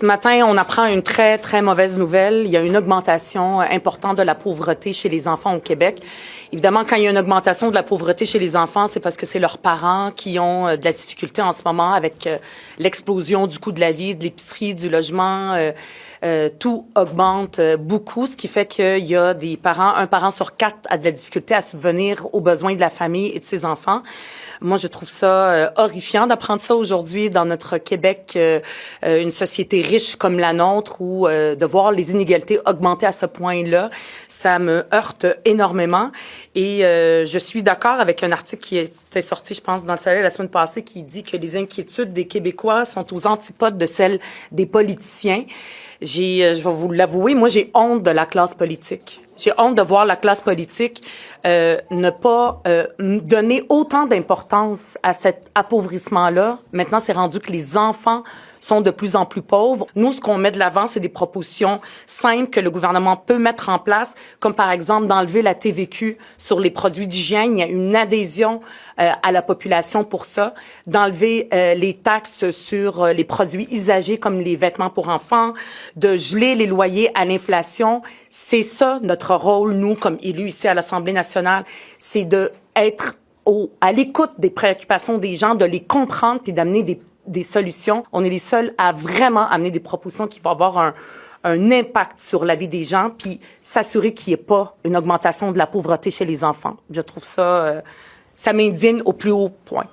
Ce matin, on apprend une très, très mauvaise nouvelle. Il y a une augmentation importante de la pauvreté chez les enfants au Québec. Évidemment, quand il y a une augmentation de la pauvreté chez les enfants, c'est parce que c'est leurs parents qui ont de la difficulté en ce moment avec l'explosion du coût de la vie, de l'épicerie, du logement. Tout augmente beaucoup, ce qui fait qu'il y a des parents, un parent sur 4 a de la difficulté à subvenir aux besoins de la famille et de ses enfants. Moi, je trouve ça horrifiant d'apprendre ça aujourd'hui dans notre Québec, une société riche comme la nôtre, où de voir les inégalités augmenter à ce point-là, ça me heurte énormément. Et je suis d'accord avec un article qui était sorti, je pense, dans Le Soleil la semaine passée, qui dit que les inquiétudes des Québécois sont aux antipodes de celles des politiciens. Je vais vous l'avouer, moi, j'ai honte de la classe politique. J'ai honte de voir la classe politique ne pas donner autant d'importance à cet appauvrissement-là. Maintenant, c'est rendu que les enfants sont de plus en plus pauvres. Nous, ce qu'on met de l'avant, c'est des propositions simples que le gouvernement peut mettre en place, comme par exemple d'enlever la TVQ sur les produits d'hygiène. Il y a une adhésion à la population pour ça. D'enlever les taxes sur les produits usagés comme les vêtements pour enfants, de geler les loyers à l'inflation. C'est ça notre rôle, nous, comme élus ici à l'Assemblée nationale, c'est d'être à l'écoute des préoccupations des gens, de les comprendre puis d'amener des solutions. On est les seuls à vraiment amener des propositions qui vont avoir un impact sur la vie des gens puis s'assurer qu'il n'y ait pas une augmentation de la pauvreté chez les enfants. Je trouve ça, ça m'indigne au plus haut point.